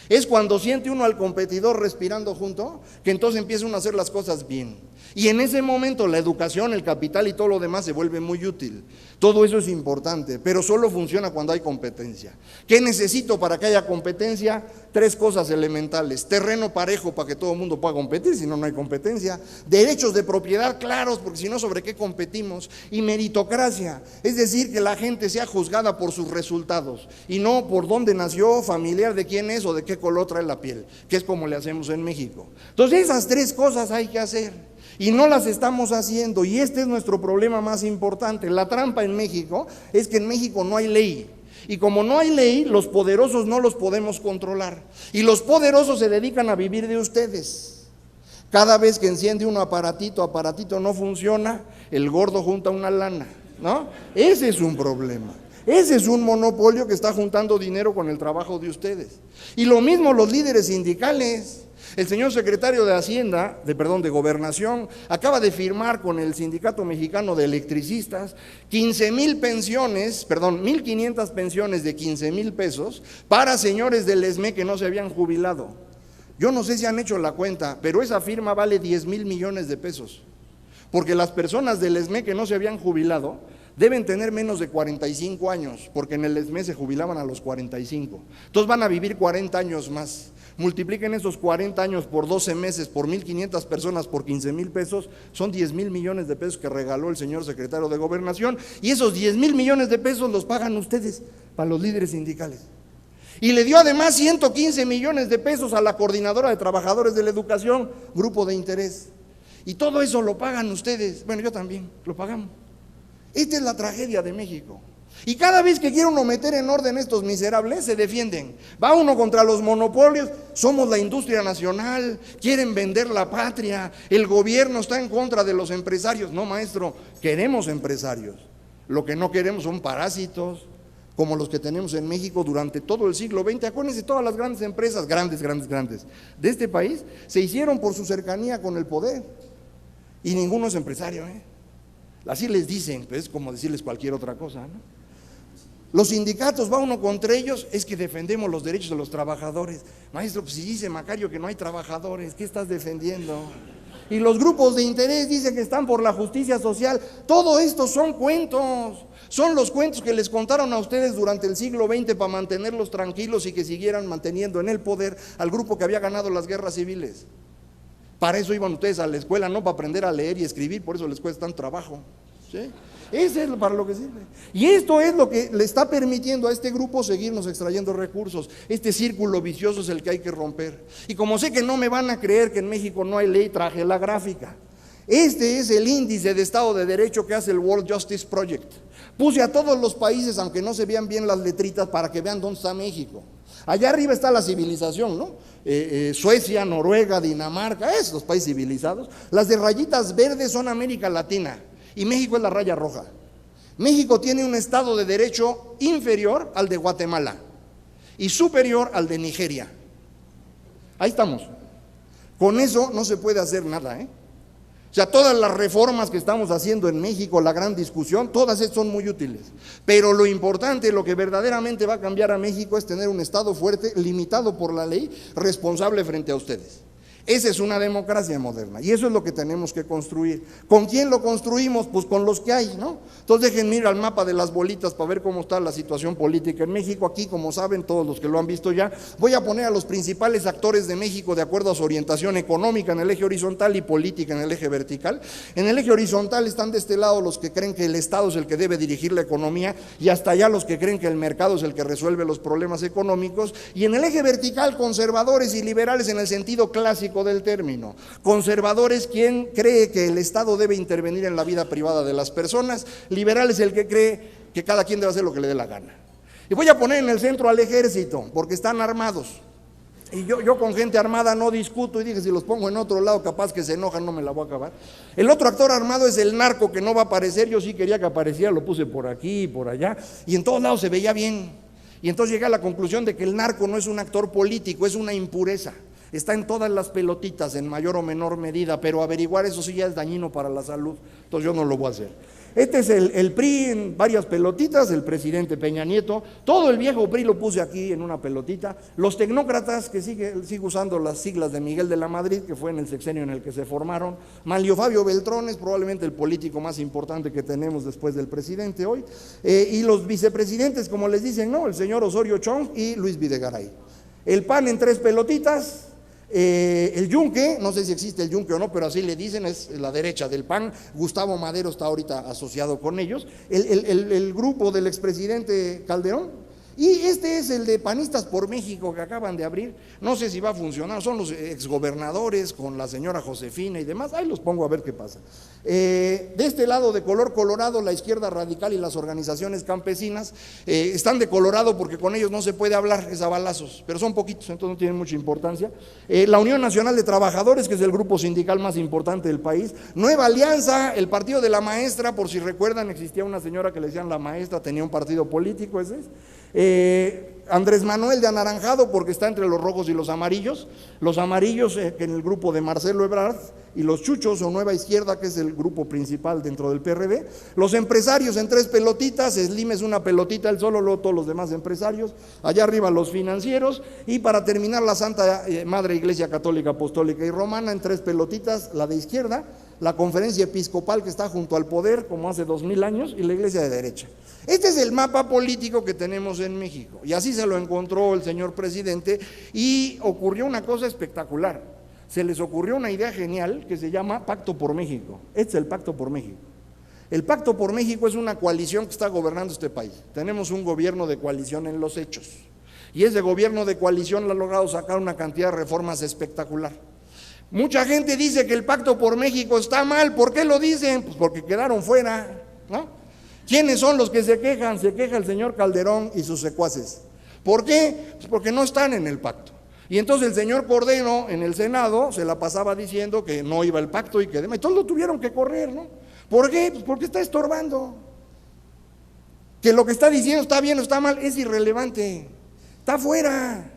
Es cuando siente uno al competidor respirando junto, que entonces empieza uno a hacer las cosas bien. Y en ese momento la educación, el capital y todo lo demás se vuelve muy útil. Todo eso es importante, pero solo funciona cuando hay competencia. ¿Qué necesito para que haya competencia? 3 cosas elementales: terreno parejo para que todo el mundo pueda competir, si no, no hay competencia; derechos de propiedad claros, porque si no, ¿sobre qué competimos? Y meritocracia, es decir, que la gente sea juzgada por sus resultados y no por dónde nació, familiar de quién es o de qué color trae la piel, que es como le hacemos en México. Entonces esas 3 cosas hay que hacer. Y no las estamos haciendo, y este es nuestro problema más importante. La trampa en México es que en México no hay ley, y como no hay ley, los poderosos no los podemos controlar, y los poderosos se dedican a vivir de ustedes. Cada vez que enciende un aparatito no funciona, el gordo junta una lana, ¿no? Ese es un problema. Ese es un monopolio que está juntando dinero con el trabajo de ustedes. Y lo mismo los líderes sindicales. El señor secretario de Hacienda, de Gobernación, acaba de firmar con el Sindicato Mexicano de Electricistas 1,500 pensiones de 15,000 pesos para señores del ESME que no se habían jubilado. Yo no sé si han hecho la cuenta, pero esa firma vale 10,000 millones de pesos, porque las personas del ESME que no se habían jubilado deben tener menos de 45 años, porque en el ESME se jubilaban a los 45. Entonces van a vivir 40 años más. Multipliquen esos 40 años por 12 meses, por 1,500 personas, por 15,000 pesos, son 10,000 millones de pesos que regaló el señor secretario de Gobernación, y esos 10,000 millones de pesos los pagan ustedes para los líderes sindicales. Y le dio además 115 millones de pesos a la Coordinadora de Trabajadores de la Educación, grupo de interés. Y todo eso lo pagan ustedes, bueno, yo también, lo pagamos. Esta es la tragedia de México. Y cada vez que quiere uno meter en orden estos miserables, se defienden. Va uno contra los monopolios, somos la industria nacional, quieren vender la patria, el gobierno está en contra de los empresarios. No, maestro, queremos empresarios. Lo que no queremos son parásitos, como los que tenemos en México durante todo el siglo XX. Acuérdense, todas las grandes empresas, grandes, de este país, se hicieron por su cercanía con el poder. Y ninguno es empresario, Así les dicen, pues es como decirles cualquier otra cosa, ¿no? Los sindicatos, va uno contra ellos, es que defendemos los derechos de los trabajadores. Maestro, pues si dice Macario que no hay trabajadores, ¿qué estás defendiendo? Y los grupos de interés dicen que están por la justicia social. Todo esto son cuentos, son los cuentos que les contaron a ustedes durante el siglo XX para mantenerlos tranquilos y que siguieran manteniendo en el poder al grupo que había ganado las guerras civiles. Para eso iban ustedes a la escuela, no para aprender a leer y escribir, por eso les cuesta tanto trabajo, ¿sí? Ese es para lo que sirve. Y esto es lo que le está permitiendo a este grupo seguirnos extrayendo recursos. Este círculo vicioso es el que hay que romper. Y como sé que no me van a creer que en México no hay ley, traje la gráfica. Este es el índice de Estado de Derecho que hace el World Justice Project. Puse a todos los países, aunque no se vean bien las letritas, para que vean dónde está México. Allá arriba está la civilización, ¿no? Suecia, Noruega, Dinamarca, los países civilizados. Las de rayitas verdes son América Latina. Y México es la raya roja. México tiene un Estado de Derecho inferior al de Guatemala y superior al de Nigeria. Ahí estamos. Con eso no se puede hacer nada, O sea, todas las reformas que estamos haciendo en México, la gran discusión, todas estas son muy útiles. Pero lo importante, lo que verdaderamente va a cambiar a México es tener un Estado fuerte, limitado por la ley, responsable frente a ustedes. Esa es una democracia moderna y eso es lo que tenemos que construir. ¿Con quién lo construimos? Pues con los que hay, ¿no? Entonces dejen ir al mapa de las bolitas para ver cómo está la situación política en México. Aquí, como saben todos los que lo han visto ya, voy a poner a los principales actores de México de acuerdo a su orientación económica en el eje horizontal y política en el eje vertical. En el eje horizontal están de este lado los que creen que el Estado es el que debe dirigir la economía y hasta allá los que creen que el mercado es el que resuelve los problemas económicos. Y en el eje vertical, conservadores y liberales en el sentido clásico del término. Conservadores, quien cree que el Estado debe intervenir en la vida privada de las personas. Liberal es el que cree que cada quien debe hacer lo que le dé la gana. Y voy a poner en el centro al ejército, porque están armados. Y yo con gente armada no discuto, y dije, si los pongo en otro lado, capaz que se enojan, no me la voy a acabar. El otro actor armado es el narco, que no va a aparecer. Yo sí quería que apareciera, lo puse por aquí y por allá, y en todos lados se veía bien. Y entonces llegué a la conclusión de que el narco no es un actor político, es una impureza. Está en todas las pelotitas en mayor o menor medida, pero averiguar eso sí ya es dañino para la salud, entonces yo no lo voy a hacer. Este es el PRI en varias pelotitas, el presidente Peña Nieto, todo el viejo PRI lo puse aquí en una pelotita. Los tecnócratas, que sigue usando las siglas de Miguel de la Madrid, que fue en el sexenio en el que se formaron. Manlio Fabio Beltrón es probablemente el político más importante que tenemos después del presidente hoy. Y los vicepresidentes, como les dicen, ¿no? El señor Osorio Chong y Luis Videgaray. El PAN en tres pelotitas. El Yunque, no sé si existe el Yunque o no, pero así le dicen, es la derecha del PAN. Gustavo Madero está ahorita asociado con ellos. El grupo del expresidente Calderón. Y este es el de Panistas por México que acaban de abrir. No sé si va a funcionar, son los exgobernadores con la señora Josefina y demás. Ahí los pongo a ver qué pasa. De este lado, de color colorado, la izquierda radical y las organizaciones campesinas están de colorado porque con ellos no se puede hablar, es a balazos, pero son poquitos, entonces no tienen mucha importancia. La Unión Nacional de Trabajadores, que es el grupo sindical más importante del país. Nueva Alianza, el partido de la maestra, por si recuerdan, existía una señora que le decían la maestra, tenía un partido político, ese es. Andrés Manuel de anaranjado porque está entre los rojos y los amarillos que en el grupo de Marcelo Ebrard, y los chuchos o Nueva Izquierda, que es el grupo principal dentro del PRD. Los empresarios en tres pelotitas, Slim es una pelotita él solo, luego todos los demás empresarios, allá arriba los financieros, y para terminar la Santa Madre Iglesia Católica, Apostólica y Romana en tres pelotitas, la de izquierda, la conferencia episcopal que está junto al poder como hace 2000 años y la iglesia de derecha. Este es el mapa político que tenemos en México y así se lo encontró el señor presidente y ocurrió una cosa espectacular. Se les ocurrió una idea genial que se llama Pacto por México. Este es el Pacto por México. El Pacto por México es una coalición que está gobernando este país. Tenemos un gobierno de coalición en los hechos y ese gobierno de coalición ha logrado sacar una cantidad de reformas espectacular. Mucha gente dice que el Pacto por México está mal. ¿Por qué lo dicen? Pues porque quedaron fuera, ¿no? ¿Quiénes son los que se quejan? Se queja el señor Calderón y sus secuaces. ¿Por qué? Pues porque no están en el pacto. Y entonces el señor Cordero en el Senado se la pasaba diciendo que no iba el pacto y que demás. Y todos lo tuvieron que correr, ¿no? ¿Por qué? Pues porque está estorbando. Que lo que está diciendo está bien o está mal es irrelevante. Está fuera.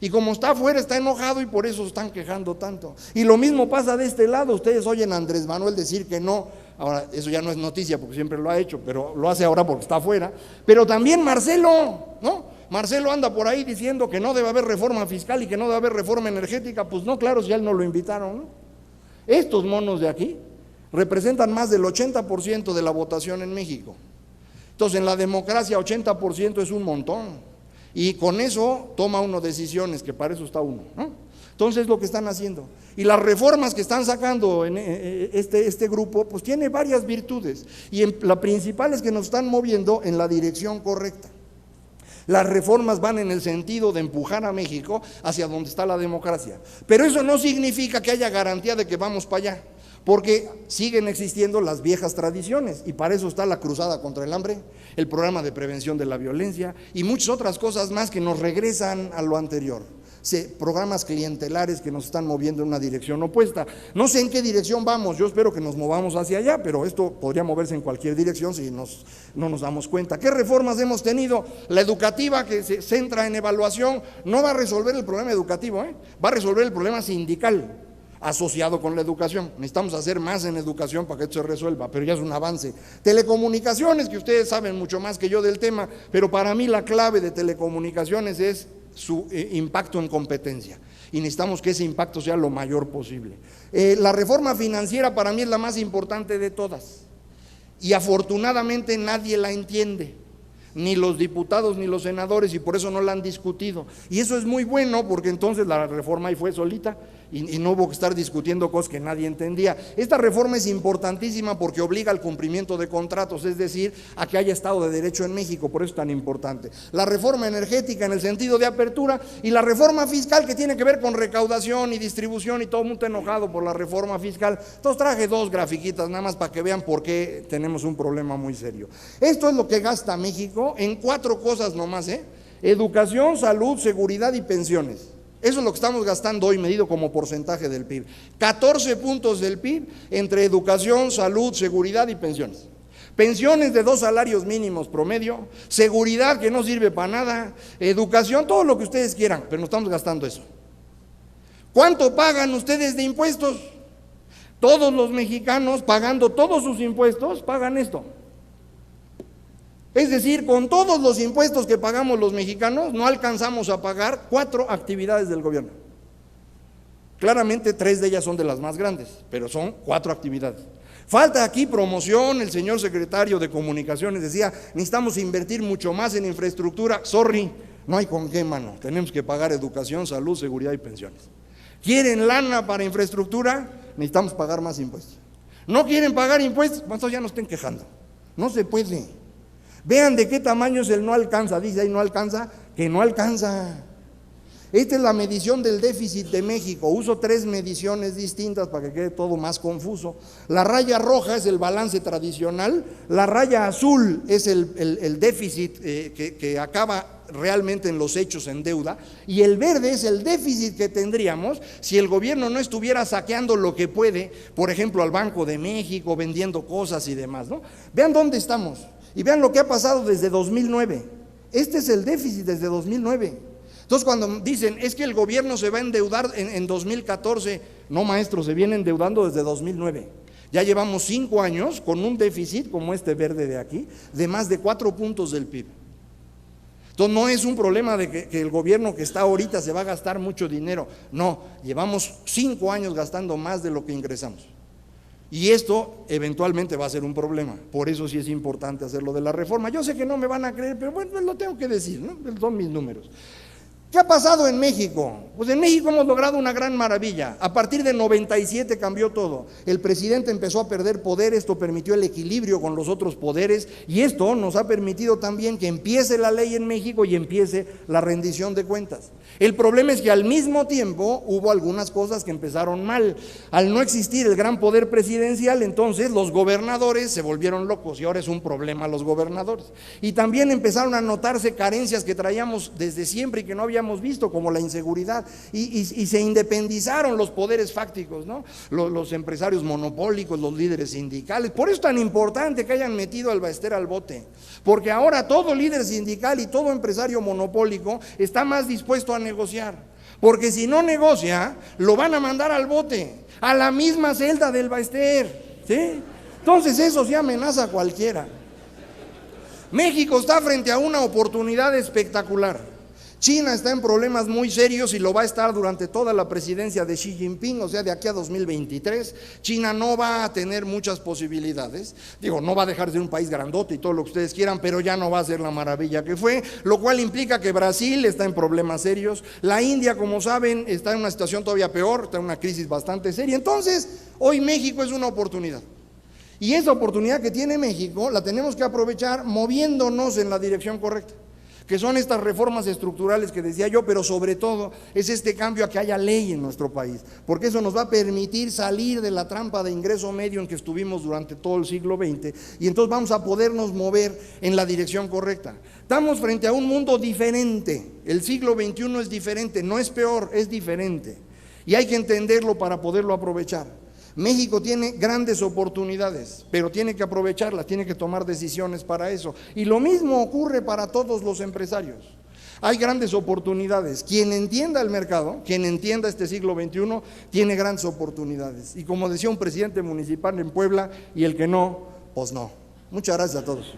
Y como está afuera está enojado y por eso están quejando tanto. Y lo mismo pasa de este lado. Ustedes oyen a Andrés Manuel decir que no. Ahora, eso ya no es noticia porque siempre lo ha hecho, pero lo hace ahora porque está afuera. Pero también Marcelo, ¿no? Marcelo anda por ahí diciendo que no debe haber reforma fiscal y que no debe haber reforma energética. Pues no, claro, si a él no lo invitaron, ¿no? Estos monos de aquí representan más del 80% de la votación en México. Entonces, en la democracia 80% es un montón. Y con eso toma uno decisiones, que para eso está uno, ¿no? Entonces, lo que están haciendo. Y las reformas que están sacando en este grupo, pues tiene varias virtudes. Y la principal es que nos están moviendo en la dirección correcta. Las reformas van en el sentido de empujar a México hacia donde está la democracia. Pero eso no significa que haya garantía de que vamos para allá, porque siguen existiendo las viejas tradiciones y para eso está la cruzada contra el hambre, el programa de prevención de la violencia y muchas otras cosas más que nos regresan a lo anterior. Programas clientelares que nos están moviendo en una dirección opuesta. No sé en qué dirección vamos, yo espero que nos movamos hacia allá, pero esto podría moverse en cualquier dirección si no nos damos cuenta. ¿Qué reformas hemos tenido? La educativa, que se centra en evaluación, no va a resolver el problema educativo, va a resolver el problema sindical asociado con la educación. Necesitamos hacer más en educación para que esto se resuelva, pero ya es un avance. Telecomunicaciones, que ustedes saben mucho más que yo del tema, pero para mí la clave de telecomunicaciones es su impacto en competencia y necesitamos que ese impacto sea lo mayor posible. La reforma financiera para mí es la más importante de todas y afortunadamente nadie la entiende, ni los diputados ni los senadores, y por eso no la han discutido, y eso es muy bueno porque entonces la reforma ahí fue solita y no hubo que estar discutiendo cosas que nadie entendía. Esta reforma es importantísima porque obliga al cumplimiento de contratos, es decir, a que haya Estado de Derecho en México, por eso es tan importante. La reforma energética en el sentido de apertura y la reforma fiscal que tiene que ver con recaudación y distribución, y todo el mundo está enojado por la reforma fiscal. Entonces traje dos grafiquitas nada más para que vean por qué tenemos un problema muy serio. Esto es lo que gasta México en 4 cosas nomás, educación, salud, seguridad y pensiones. Eso es lo que estamos gastando hoy medido como porcentaje del PIB. 14 puntos del PIB entre educación, salud, seguridad y pensiones. Pensiones de 2 salarios mínimos promedio, seguridad que no sirve para nada, educación, todo lo que ustedes quieran, pero no estamos gastando eso. ¿Cuánto pagan ustedes de impuestos? Todos los mexicanos, pagando todos sus impuestos, pagan esto. Es decir, con todos los impuestos que pagamos los mexicanos, no alcanzamos a pagar 4 actividades del gobierno. Claramente 3 de ellas son de las más grandes, pero son 4 actividades. Falta aquí promoción, el señor secretario de Comunicaciones decía, necesitamos invertir mucho más en infraestructura. Sorry, no hay con qué, mano, tenemos que pagar educación, salud, seguridad y pensiones. ¿Quieren lana para infraestructura? Necesitamos pagar más impuestos. ¿No quieren pagar impuestos? Pues entonces ya no estén quejando, no se puede. Vean de qué tamaño es el no alcanza, dice ahí no alcanza, que no alcanza. Esta es la medición del déficit de México. Uso 3 mediciones distintas para que quede todo más confuso. La raya roja es el balance tradicional, la raya azul es el déficit que acaba realmente en los hechos en deuda, y el verde es el déficit que tendríamos si el gobierno no estuviera saqueando lo que puede, por ejemplo al Banco de México, vendiendo cosas y demás, ¿no? Vean dónde estamos. Y vean lo que ha pasado desde 2009. Este es el déficit desde 2009. Entonces cuando dicen, es que el gobierno se va a endeudar en 2014, no, maestro, se viene endeudando desde 2009. Ya llevamos 5 años con un déficit como este verde de aquí, de más de 4 puntos del PIB. Entonces no es un problema de que el gobierno que está ahorita se va a gastar mucho dinero. No, llevamos 5 años gastando más de lo que ingresamos. Y esto eventualmente va a ser un problema, por eso sí es importante hacer lo de la reforma. Yo sé que no me van a creer, pero bueno, lo tengo que decir, ¿no? Son mis números. ¿Qué ha pasado en México? Pues en México hemos logrado una gran maravilla. A partir de 97 cambió todo. El presidente empezó a perder poder, esto permitió el equilibrio con los otros poderes y esto nos ha permitido también que empiece la ley en México y empiece la rendición de cuentas. El problema es que al mismo tiempo hubo algunas cosas que empezaron mal. Al no existir el gran poder presidencial, entonces los gobernadores se volvieron locos y ahora es un problema los gobernadores. Y también empezaron a notarse carencias que traíamos desde siempre y que no habíamos visto, como la inseguridad. Y se independizaron los poderes fácticos, ¿no? Los empresarios monopólicos, los líderes sindicales. Por eso es tan importante que hayan metido al Ballester al bote, porque ahora todo líder sindical y todo empresario monopólico está más dispuesto a negociar, porque si no negocia, lo van a mandar al bote, a la misma celda del Ballester, ¿sí? Entonces eso sí amenaza a cualquiera. México está frente a una oportunidad espectacular. China está en problemas muy serios y lo va a estar durante toda la presidencia de Xi Jinping, o sea, de aquí a 2023. China no va a tener muchas posibilidades. Digo, no va a dejar de ser un país grandote y todo lo que ustedes quieran, pero ya no va a ser la maravilla que fue, lo cual implica que Brasil está en problemas serios. La India, como saben, está en una situación todavía peor, está en una crisis bastante seria. Entonces, hoy México es una oportunidad. Y esa oportunidad que tiene México la tenemos que aprovechar moviéndonos en la dirección correcta, que son estas reformas estructurales que decía yo, pero sobre todo es este cambio a que haya ley en nuestro país, porque eso nos va a permitir salir de la trampa de ingreso medio en que estuvimos durante todo el siglo XX, y entonces vamos a podernos mover en la dirección correcta. Estamos frente a un mundo diferente, el siglo XXI es diferente, no es peor, es diferente, y hay que entenderlo para poderlo aprovechar. México tiene grandes oportunidades, pero tiene que aprovecharlas, tiene que tomar decisiones para eso. Y lo mismo ocurre para todos los empresarios. Hay grandes oportunidades. Quien entienda el mercado, quien entienda este siglo XXI, tiene grandes oportunidades. Y como decía un presidente municipal en Puebla, y el que no, pues no. Muchas gracias a todos.